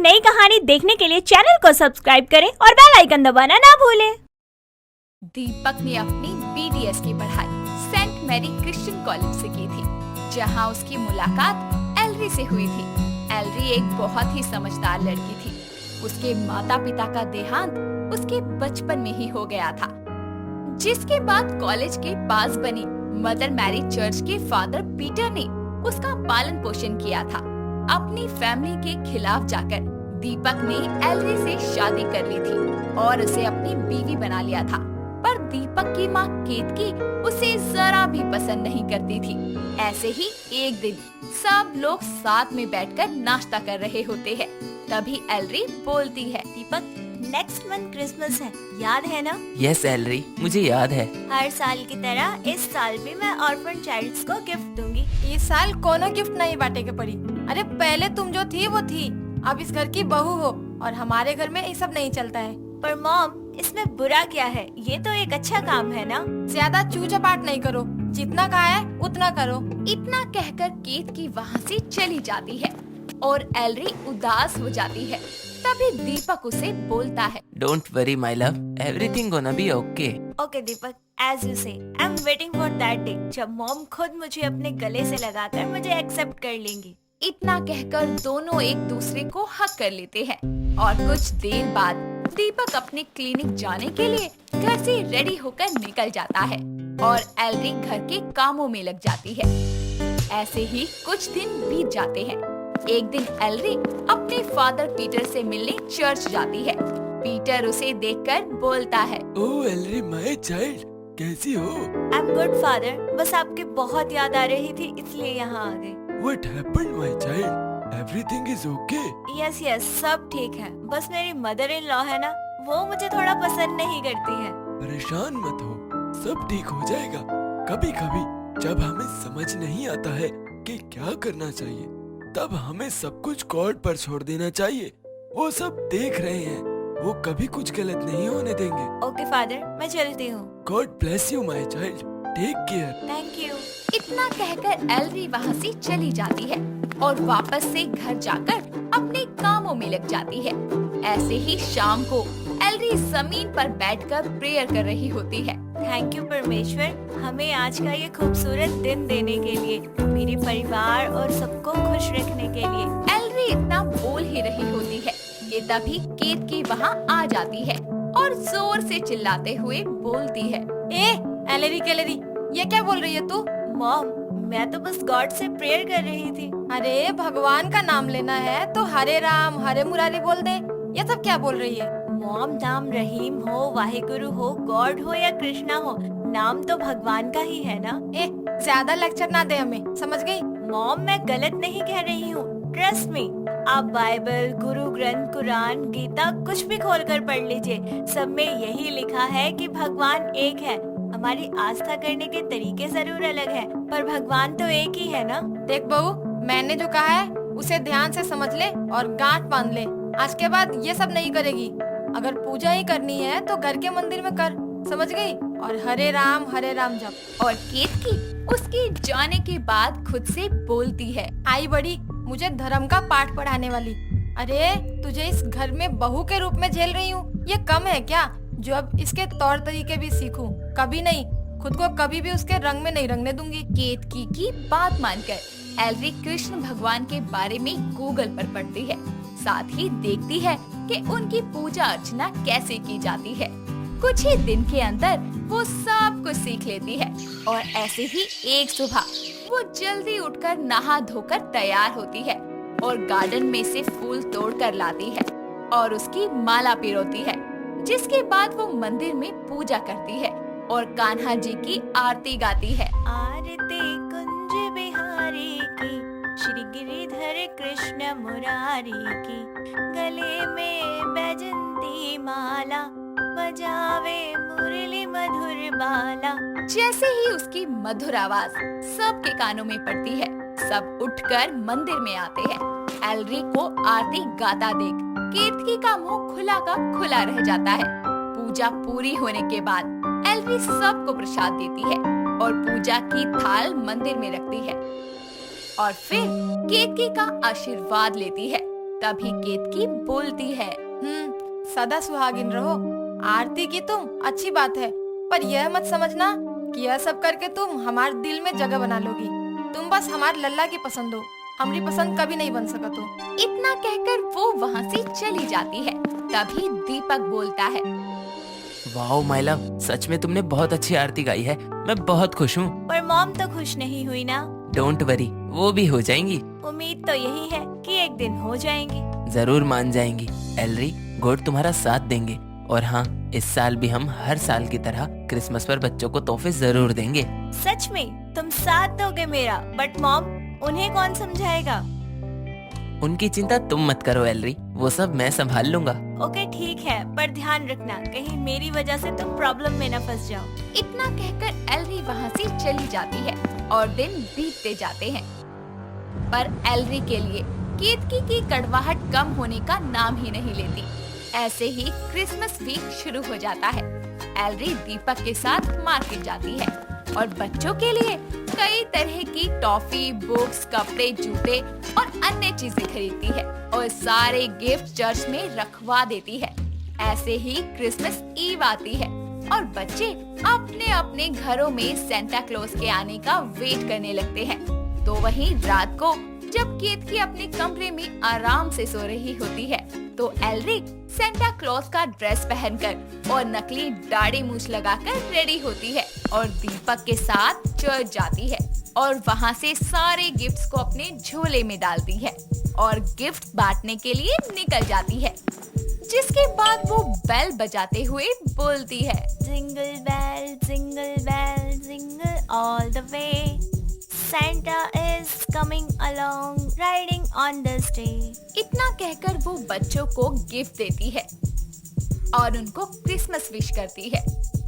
नई कहानी देखने के लिए चैनल को सब्सक्राइब करें और बेल आइकन दबाना ना भूलें। दीपक ने अपनी बीडीएस की पढ़ाई सेंट मैरी क्रिश्चियन कॉलेज से की थी, जहां उसकी मुलाकात एलरी से हुई थी। एलरी एक बहुत ही समझदार लड़की थी। उसके माता पिता का देहांत उसके बचपन में ही हो गया था, जिसके बाद कॉलेज के पास बनी मदर मैरी चर्च के फादर पीटर ने उसका पालन पोषण किया था। अपनी फैमिली के खिलाफ जाकर दीपक ने एलरी से शादी कर ली थी और उसे अपनी बीवी बना लिया था। पर दीपक की माँ केतकी उसे जरा भी पसंद नहीं करती थी। ऐसे ही एक दिन सब लोग साथ में बैठकर नाश्ता कर रहे होते हैं, तभी एलरी बोलती है, दीपक, नेक्स्ट मंथ क्रिसमस है, याद है ना? यस एलरी, मुझे याद है। हर साल की तरह इस साल भी मैं ऑर्फन चाइल्ड्स को गिफ्ट दूंगी। इस साल कोनो गिफ्ट नहीं बांटे के पड़ी। अरे पहले तुम जो थी वो थी, अब इस घर की बहू हो और हमारे घर में ये सब नहीं चलता है। पर मॉम, इसमें बुरा क्या है? ये तो एक अच्छा काम है ना। ज्यादा चूचपाट नहीं करो, जितना कहा है उतना करो। इतना कहकर केतकी वहाँ से चली जाती है और एलरी उदास हो जाती है। तभी दीपक उसे बोलता है, don't worry my love, everything gonna be okay. Okay Deepak, as you say, I am waiting for that day जब मॉम खुद मुझे अपने गले से लगाकर मुझे एक्सेप्ट कर लेंगी। इतना कहकर दोनों एक दूसरे को हक कर लेते हैं और कुछ देर बाद दीपक अपने क्लिनिक जाने के लिए घर से रेडी होकर निकल जाता है और एलरी घर के कामों में लग जाती है। ऐसे ही कुछ दिन बीत जाते हैं। एक दिन एलरी अपने फादर पीटर से मिलने चर्च जाती है। पीटर उसे देखकर बोलता है, ओह एलरी माय चाइल्ड, कैसी हो? आई एम गुड फादर, बस आपकी बहुत याद आ रही थी इसलिए यहाँ आ गई। What happened my child? Everything is okay? Yes yes, सब ठीक है। बस मेरी मदर इन लॉ है ना, वो मुझे थोड़ा पसंद नहीं करती है। परेशान मत हो, सब ठीक हो जाएगा। कभी कभी जब हमें समझ नहीं आता है कि क्या करना चाहिए, तब हमें सब कुछ गॉड पर छोड़ देना चाहिए। वो सब देख रहे हैं, वो कभी कुछ गलत नहीं होने देंगे। ओके फादर, मैं चलती हूँ। God bless you my child, take care. Thank you. इतना कहकर एलरी वहाँ से चली जाती है और वापस से घर जाकर अपने कामों में लग जाती है। ऐसे ही शाम को एलरी जमीन पर बैठकर प्रेयर कर रही होती है। थैंक यू परमेश्वर, हमें आज का ये खूबसूरत दिन देने के लिए, मेरे परिवार और सबको खुश रखने के लिए। एलरी इतना बोल ही रही होती है कि तभी केतकी वहाँ आ जाती है और जोर से चिल्लाते हुए बोलती है, ए एलरी कैलरी, ये क्या बोल रही है तू? मॉम, मैं तो बस गॉड से प्रेयर कर रही थी। अरे भगवान का नाम लेना है तो हरे राम हरे मुरारी बोल दे। ये सब क्या बोल रही है? मॉम, नाम रहीम हो, वाहिगुरु हो, गॉड हो या कृष्णा हो, नाम तो भगवान का ही है ना। ए ज्यादा लेक्चर ना दे हमें, समझ गई? मॉम, मैं गलत नहीं कह रही हूँ, ट्रस्ट मी। आप बाइबल, गुरु ग्रंथ, कुरान, गीता कुछ भी खोल कर पढ़ लीजिए, सब में यही लिखा है कि भगवान एक है। हमारी आस्था करने के तरीके जरूर अलग हैं, पर भगवान तो एक ही है ना। देख बहू, मैंने जो कहा है उसे ध्यान से समझ ले और गांठ बांध ले। आज के बाद ये सब नहीं करेगी। अगर पूजा ही करनी है तो घर के मंदिर में कर, समझ गई? और हरे राम जप। और केतकी उसके जाने के बाद खुद से बोलती है, आई बड़ी मुझे धर्म का पाठ पढ़ाने वाली। अरे तुझे इस घर में बहू के रूप में झेल रही हूँ, ये कम है क्या? जो अब इसके तौर तरीके भी सीखूं। कभी नहीं, खुद को कभी भी उसके रंग में नहीं रंगने दूंगी। केतकी की बात मानकर एलरी कृष्ण भगवान के बारे में गूगल पर पढ़ती है, साथ ही देखती है कि उनकी पूजा अर्चना कैसे की जाती है। कुछ ही दिन के अंदर वो सब कुछ सीख लेती है और ऐसे ही एक सुबह वो जल्दी उठकर नहा धोकर तैयार होती है और गार्डन में से फूल तोड़ कर लाती है और उसकी माला पिरोती है, जिसके बाद वो मंदिर में पूजा करती है और कान्हा जी की आरती गाती है। आरती कुंज बिहारी की, श्री गिरिधर कृष्ण मुरारी की, गले में बैजंती माला, बजावे मुरली मधुर बाला। जैसे ही उसकी मधुर आवाज सबके कानों में पड़ती है, सब उठकर मंदिर में आते हैं। एलरी को आरती गाता देख केतकी का मुंह खुला का खुला रह जाता है। पूजा पूरी होने के बाद एलरी सबको प्रसाद देती है और पूजा की थाल मंदिर में रखती है और फिर केतकी का आशीर्वाद लेती है। तभी केतकी बोलती है। सदा सुहागिन रहो। आरती की तुम अच्छी बात है, पर यह मत समझना कि यह सब करके तुम हमारे दिल में जगह बना लोगी। तुम बस हमारे लल्ला की पसंद हो, हमारी पसंद कभी नहीं बन सकत हो। इतना कहकर वो वहाँ से चली जाती है। तभी दीपक बोलता है। वाओ माय लव, सच में तुमने बहुत अच्छी आरती गाई है। मैं बहुत खुश हूँ। पर मॉम तो खुश नहीं हुई ना। डोंट वरी, वो भी हो जाएंगी। उम्मीद तो यही है कि एक दिन हो जाएंगी। जरूर मान जाएंगी। एलरी, गॉड तुम्हारा साथ देंगे। और हाँ, इस साल भी हम हर साल की तरह क्रिसमस पर बच्चों को तोहफे जरूर देंगे। सच में तुम साथ दोगे मेरा? बट मॉम, उन्हें कौन समझाएगा? उनकी चिंता तुम मत करो एलरी, वो सब मैं संभाल लूंगा। ओके ठीक है, पर ध्यान रखना कहीं मेरी वजह से तुम प्रॉब्लम में न फंस जाओ। इतना कहकर एलरी वहाँ से चली जाती है और दिन बीतते जाते हैं। पर एलरी के लिए केतकी की कड़वाहट कम होने का नाम ही नहीं लेती। ऐसे ही क्रिसमस वीक शुरू हो जाता है। एलरी दीपक के साथ मार्केट जाती है और बच्चों के लिए कई तरह की टॉफी, बुक्स, कपड़े, जूते और अन्य चीजें खरीदती है और सारे गिफ्ट चर्च में रखवा देती है। ऐसे ही क्रिसमस ईव आती है और बच्चे अपने अपने घरों में सेंटा क्लॉज के आने का वेट करने लगते हैं। तो वहीं रात को जब केतकी अपने कमरे में आराम से सो रही होती है, तो एलरी सेंटा क्लॉज का ड्रेस पहनकर और नकली दाढ़ी मूछ लगाकर रेडी होती है और दीपक के साथ चर्च जाती है और वहाँ से सारे गिफ्ट्स को अपने झोले में डालती है और गिफ्ट बांटने के लिए निकल जाती है। जिसके बाद वो बेल बजाते हुए बोलती है, jingle bell jingle all the way, Santa is coming along riding on the sleigh। इतना कहकर वो बच्चों को गिफ्ट देती है और उनको क्रिसमस विश करती है।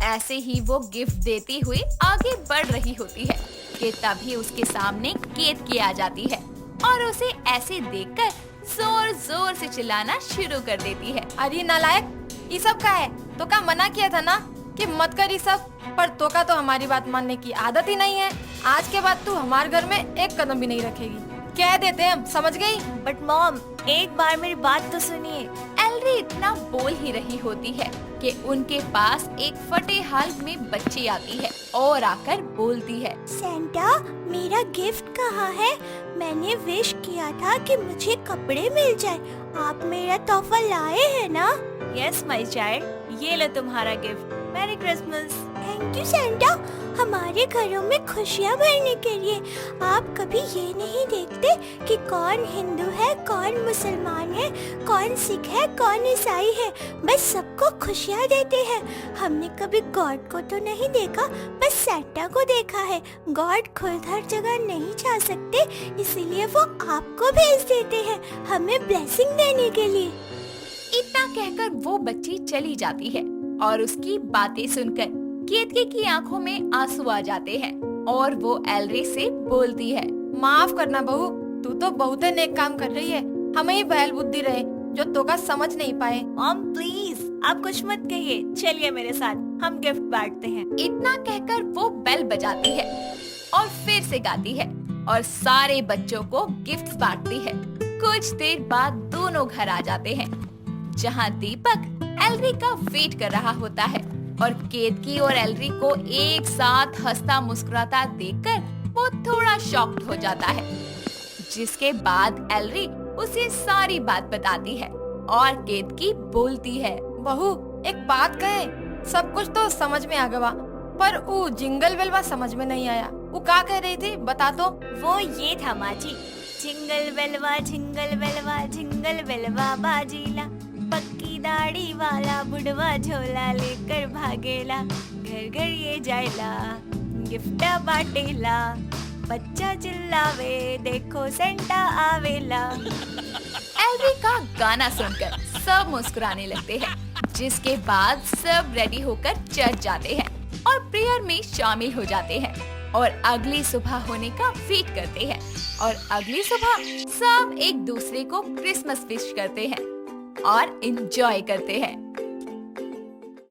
ऐसे ही वो गिफ्ट देती हुई आगे बढ़ रही होती है कि तभी उसके सामने केतकी आ जाती है और उसे ऐसे देखकर जोर जोर से चिल्लाना शुरू कर देती है। अरे नालायक, ये सब का है? तो का मना किया था ना कि मत कर ये सब, पर तो का तो हमारी बात मानने की आदत ही नहीं है। आज के बाद तू हमारे घर में एक कदम भी नहीं रखेगी, कह देते हैं हम, समझ गई? बट मॉम, एक बार मेरी बात तो सुनिए। एलरी इतना बोल ही रही होती है कि उनके पास एक फटे हाल में बच्ची आती है और आकर बोलती है, सेंटा, मेरा गिफ्ट कहाँ है? मैंने विश किया था कि मुझे कपड़े मिल जाए। आप मेरा तोहफा लाए हैं ना? यस माय चाइल्ड, ये लो तुम्हारा gift. Merry Christmas. Thank you Santa, हमारे घरों में खुशियाँ भरने के लिए। आप कभी ये नहीं देखते कि कौन हिंदू है, कौन मुसलमान है, कौन सिख है, कौन ईसाई है, बस सबको खुशियाँ देते हैं। हमने कभी गॉड को तो नहीं देखा, बस सेंटा को देखा है। गॉड खुद हर जगह नहीं जा सकते, इसीलिए वो आपको भेज देते हैं हमें ब्लेसिंग देने के लिए। इतना कहकर वो बच्ची चली जाती है और उसकी बातें सुनकर केतकी की आंखों में आंसू आ जाते हैं और वो एलरी से बोलती है, माफ करना बहू, तू तो बहुत नेक काम कर रही है। हमें ही बहल बुद्धि रहे जो तो का समझ नहीं पाए। मॉम प्लीज, आप कुछ मत कहिए, चलिए मेरे साथ, हम गिफ्ट बांटते हैं। इतना कहकर वो बेल बजाती है और फिर से गाती है और सारे बच्चों को गिफ्ट बांटती है। कुछ देर बाद दोनों घर आ जाते हैं, जहाँ दीपक एलरी का वेट कर रहा होता है और केतकी और एलरी को एक साथ हंसता मुस्कुराता देखकर वो थोड़ा शॉक्ड हो जाता है। जिसके बाद एलरी उसे सारी बात बताती है और केतकी बोलती है, बहू एक बात कहे, सब कुछ तो समझ में आ गवा, पर वो जिंगल बेलवा समझ में नहीं आया। वो क्या कह रही थी, बता तो। वो ये था माँ जी, जिंगल बेलवा जिंगल बेलवा बाजीला, पक्की दाढ़ी वाला बुढ़वा झोला लेकर भागेला, घर घर ये जायला, गिफ्ट बाटेला, बच्चा चिल्लावे देखो सेंटा आवेला। एलरी का गाना सुनकर सब मुस्कुराने लगते हैं। जिसके बाद सब रेडी होकर चर्च जाते हैं और प्रेयर में शामिल हो जाते हैं और अगली सुबह होने का वेट करते हैं और अगली सुबह सब एक दूसरे को क्रिसमस विश करते हैं और एंजॉय करते हैं।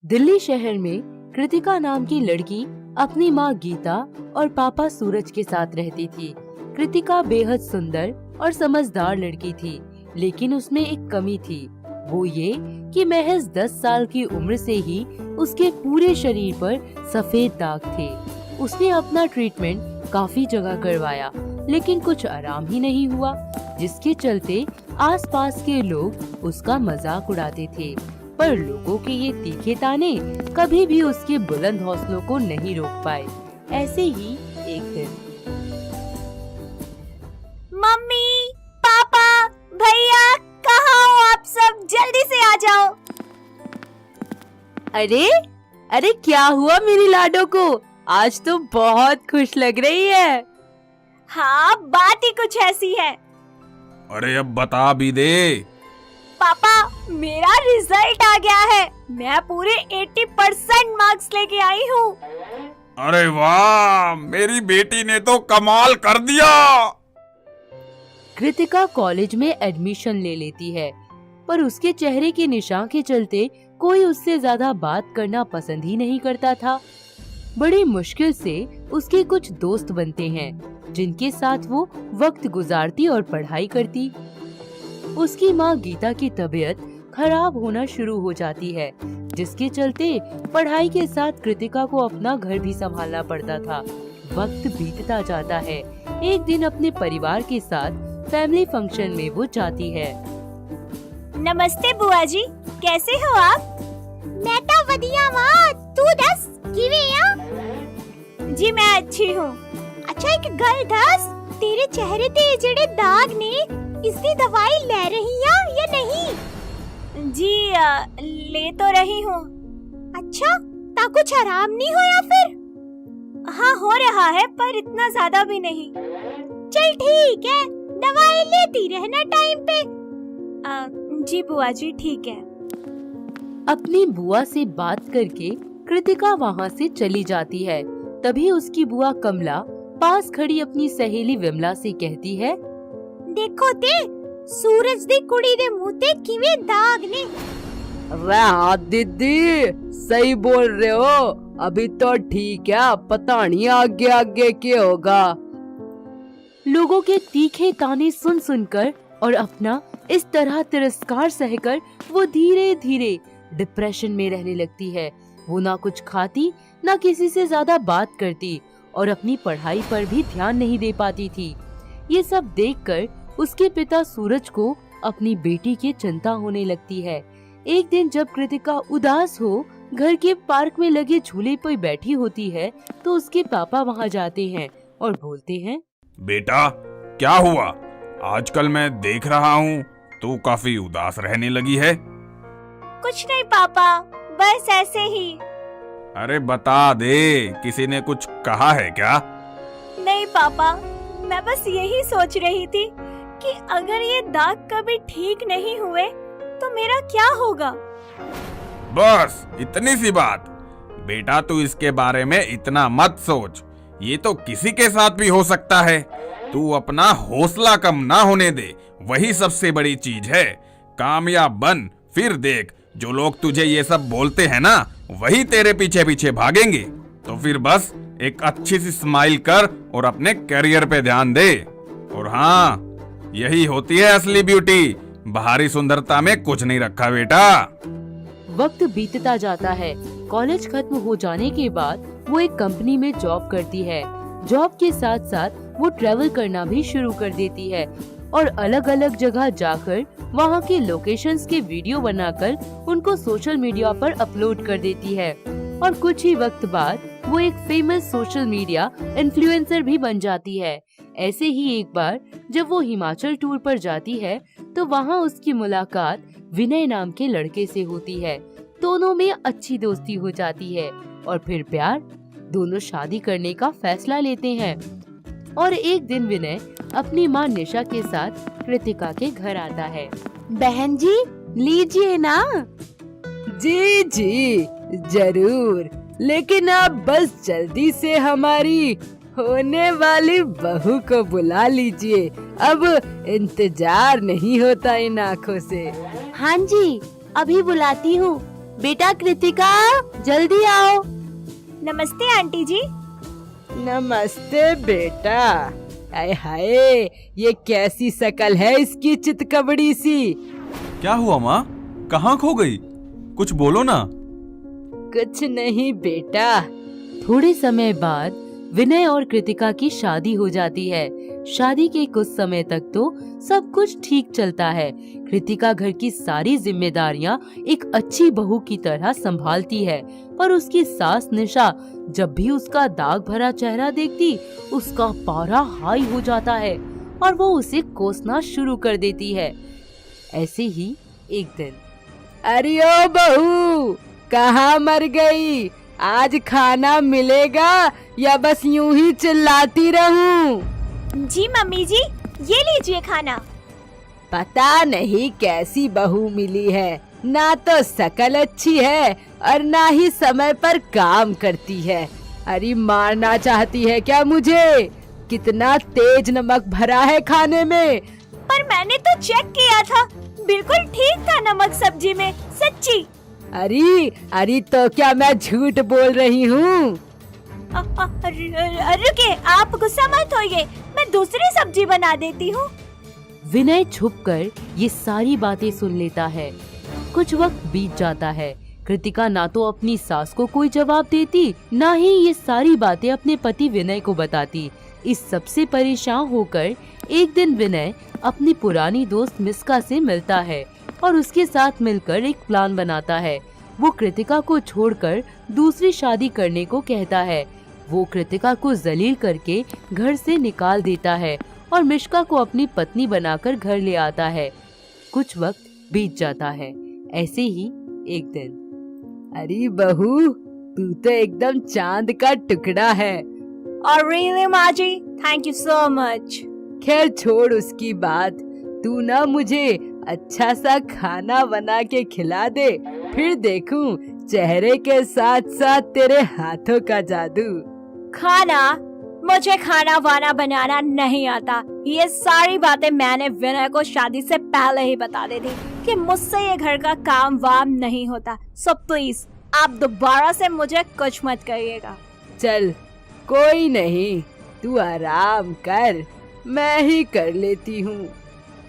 दिल्ली शहर में कृतिका नाम की लड़की अपनी माँ गीता और पापा सूरज के साथ रहती थी। कृतिका बेहद सुंदर और समझदार लड़की थी, लेकिन उसमें एक कमी थी, वो ये कि महज 10 साल की उम्र से ही उसके पूरे शरीर पर सफेद दाग थे। उसने अपना ट्रीटमेंट काफी जगह करवाया, लेकिन कुछ आराम ही नहीं हुआ, जिसके चलते आसपास के लोग उसका मजाक उड़ाते थे। पर लोगों के ये तीखे ताने कभी भी उसके बुलंद हौसलों को नहीं रोक पाए। ऐसे ही एक दिन मम्मी, पापा, भैया, कहाँ हो आप सब? जल्दी से आ जाओ। अरे क्या हुआ मेरी लाडो को? आज तो बहुत खुश लग रही है। हाँ, बात ही कुछ ऐसी है। अरे अब बता भी दे। पापा, मेरा रिजल्ट आ गया है। मैं पूरे 80% मार्क्स लेके आई हूँ। अरे वाह, मेरी बेटी ने तो कमाल कर दिया। कृतिका कॉलेज में एडमिशन ले लेती है, पर उसके चेहरे के निशान के चलते कोई उससे ज्यादा बात करना पसंद ही नहीं करता था। बड़ी मुश्किल से उसके कुछ दोस्त बनते हैं, जिनके साथ वो वक्त गुजारती और पढ़ाई करती। उसकी माँ गीता की तबीयत खराब होना शुरू हो जाती है, जिसके चलते पढ़ाई के साथ कृतिका को अपना घर भी संभालना पड़ता था। वक्त बीतता जाता है। एक दिन अपने परिवार के साथ फैमिली फंक्शन में वो जाती है। नमस्ते बुआ जी, कैसे हो आप? मैं तो बढ़िया माँ, तू दस किਵੇਂ आ? जी मैं अच्छी हूँ। अच्छा एक गल दस, तेरे चेहरे ते जेड़े दाग ने, इसकी दवाई ले रही है या नहीं? जी ले तो रही हूँ। अच्छा, ता कुछ आराम नहीं होया फिर? हाँ हो रहा है, पर इतना ज्यादा भी नहीं। चल ठीक है, दवाई लेती रहना टाइम पे। जी बुआ जी ठीक है। अपनी बुआ से बात करके कृतिका वहाँ से चली जाती है। तभी उसकी बुआ कमला पास खड़ी अपनी सहेली विमला से कहती है, देखो ते सूरज दी कुड़ी दे मुंह ते किवें दाग ने। अरे हाँ दीदी, सही बोल रहे हो। अभी तो ठीक है, पता नहीं आगे आगे क्या होगा। लोगों के तीखे ताने सुन सुनकर और अपना इस तरह तिरस्कार सहकर वो धीरे धीरे डिप्रेशन में रहने लगती है। वो ना कुछ खाती, ना किसी से ज्यादा बात करती और अपनी पढ़ाई पर भी ध्यान नहीं दे पाती थी। ये सब देखकर उसके पिता सूरज को अपनी बेटी की चिंता होने लगती है। एक दिन जब कृतिका उदास हो घर के पार्क में लगे झूले पर बैठी होती है, तो उसके पापा वहाँ जाते हैं और बोलते हैं, बेटा क्या हुआ? आजकल मैं देख रहा हूँ तू काफी उदास रहने लगी है। कुछ नहीं पापा, बस ऐसे ही। अरे बता दे, किसी ने कुछ कहा है क्या? नहीं पापा, मैं बस यही सोच रही थी कि अगर ये दाग कभी ठीक नहीं हुए तो मेरा क्या होगा। बस इतनी सी बात। बेटा तू इसके बारे में इतना मत सोच, ये तो किसी के साथ भी हो सकता है। तू अपना हौसला कम ना होने दे, वही सबसे बड़ी चीज है। कामयाब बन, फिर देख जो लोग तुझे ये सब बोलते हैं ना, वही तेरे पीछे पीछे भागेंगे। तो फिर बस एक अच्छी सी स्माइल कर और अपने करियर पे ध्यान दे। और हाँ, यही होती है असली ब्यूटी। बाहरी सुंदरता में कुछ नहीं रखा बेटा। वक्त बीतता जाता है। कॉलेज खत्म हो जाने के बाद वो एक कंपनी में जॉब करती है। जॉब के साथ साथ वो ट्रेवल करना भी शुरू कर देती है और अलग अलग जगह जाकर वहाँ के लोकेशंस के वीडियो बनाकर उनको सोशल मीडिया पर अपलोड कर देती है। और कुछ ही वक्त बाद वो एक फेमस सोशल मीडिया इन्फ्लुएंसर भी बन जाती है। ऐसे ही एक बार जब वो हिमाचल टूर पर जाती है, तो वहाँ उसकी मुलाकात विनय नाम के लड़के से होती है। दोनों में अच्छी दोस्ती हो जाती है और फिर प्यार। दोनों शादी करने का फैसला लेते हैं। और एक दिन विनय अपनी माँ निशा के साथ कृतिका के घर आता है। बहन जी लीजिए ना। जी जी जरूर, लेकिन आप बस जल्दी से हमारी होने वाली बहू को बुला लीजिए। अब इंतजार नहीं होता इन आँखों से। हाँ जी, अभी बुलाती हूँ। बेटा कृतिका, जल्दी आओ। नमस्ते आंटी जी। नमस्ते बेटा। आय हाय, ये कैसी शकल है इसकी चितकबड़ी सी। क्या हुआ माँ, कहाँ खो गई? कुछ बोलो ना। कुछ नहीं बेटा। थोड़े समय बाद विनय और कृतिका की शादी हो जाती है। शादी के कुछ समय तक तो सब कुछ ठीक चलता है। कृतिका घर की सारी जिम्मेदारियां एक अच्छी बहू की तरह संभालती है, पर उसकी सास निशा जब भी उसका दाग भरा चेहरा देखती, उसका पारा हाई हो जाता है और वो उसे कोसना शुरू कर देती है। ऐसे ही एक दिन, अरे ओ बहू, कहाँ मर गई? आज खाना मिलेगा या बस यूं ही चिल्लाती रहूं? जी मम्मी जी, ये लीजिए खाना। पता नहीं कैसी बहू मिली है, ना तो शकल अच्छी है और ना ही समय पर काम करती है। अरे मारना चाहती है क्या मुझे? कितना तेज नमक भरा है खाने में। पर मैंने तो चेक किया था, बिल्कुल ठीक था नमक सब्जी में, सच्ची। अरे तो क्या मैं झूठ बोल रही हूँ? रुके, आप गुस्सा मत होइए, मैं दूसरी सब्जी बना देती हूँ। विनय छुपकर ये सारी बातें सुन लेता है। कुछ वक्त बीत जाता है। कृतिका ना तो अपनी सास को कोई जवाब देती, ना ही ये सारी बातें अपने पति विनय को बताती। इस सबसे परेशान होकर एक दिन विनय अपनी पुरानी दोस्त मिस्का से मिलता है और उसके साथ मिलकर एक प्लान बनाता है। वो कृतिका को छोड़कर दूसरी शादी करने को कहता है। वो कृतिका को जलील करके घर से निकाल देता है और मिश्का को अपनी पत्नी बनाकर घर ले आता है। कुछ वक्त बीत जाता है। ऐसे ही एक दिन, अरे बहू, तू तो एकदम चांद का टुकड़ा है। और रियली माँ जी, थैंक यू सो मच। खैर छोड़ उसकी बात, तू ना मुझे अच्छा सा खाना बना के खिला दे, फिर देखूं चेहरे के साथ साथ तेरे हाथों का जादू। खाना? मुझे खाना वाना बनाना नहीं आता। ये सारी बातें मैंने विनय को शादी से पहले ही बता दी थी कि मुझसे ये घर का काम वाम नहीं होता। सो प्लीज आप दोबारा से मुझे कुछ मत करिएगा। चल कोई नहीं, तू आराम कर, मैं ही कर लेती हूँ।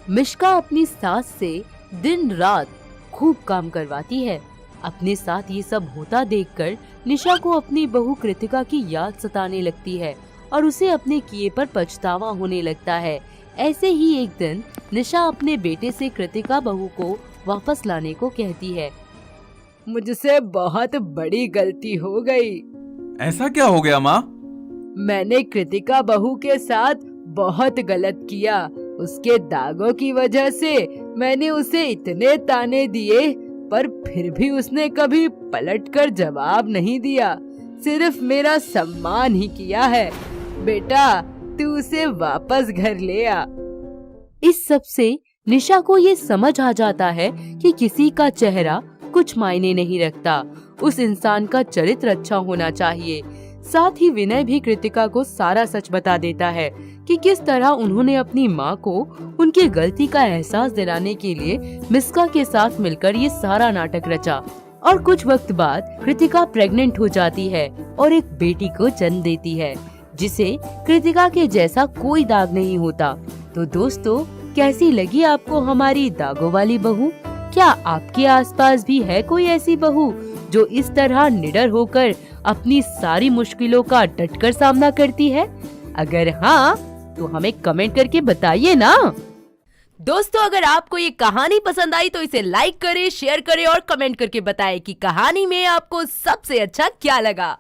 मिश्का अपनी सास से दिन रात खूब काम करवाती है। अपने साथ ये सब होता देखकर निशा को अपनी बहू कृतिका की याद सताने लगती है और उसे अपने किए पर पछतावा होने लगता है। ऐसे ही एक दिन निशा अपने बेटे से कृतिका बहू को वापस लाने को कहती है। मुझसे बहुत बड़ी गलती हो गई। ऐसा क्या हो गया माँ? मैंने कृतिका बहू के साथ बहुत गलत किया। उसके दागों की वजह से मैंने उसे इतने ताने दिए, पर फिर भी उसने कभी पलटकर जवाब नहीं दिया, सिर्फ मेरा सम्मान ही किया है। बेटा, तू उसे वापस घर ले आ। इस सब से निशा को ये समझ आ जाता है कि किसी का चेहरा कुछ मायने नहीं रखता, उस इंसान का चरित्र अच्छा होना चाहिए। साथ ही विनय भी कृतिका को सारा सच बता देता है कि किस तरह उन्होंने अपनी माँ को उनकी गलती का एहसास दिलाने के लिए मिस्का के साथ मिलकर ये सारा नाटक रचा। और कुछ वक्त बाद कृतिका प्रेग्नेंट हो जाती है और एक बेटी को जन्म देती है, जिसे कृतिका के जैसा कोई दाग नहीं होता। तो दोस्तों, कैसी लगी आपको हमारी दागों वाली बहू? क्या आपके आसपास भी है कोई ऐसी बहू जो इस तरह निडर होकर अपनी सारी मुश्किलों का डटकर सामना करती है? अगर हाँ, तो हमें कमेंट करके बताइए ना। दोस्तों, अगर आपको ये कहानी पसंद आई तो इसे लाइक करें, शेयर करें और कमेंट करके बताएं कि कहानी में आपको सबसे अच्छा क्या लगा।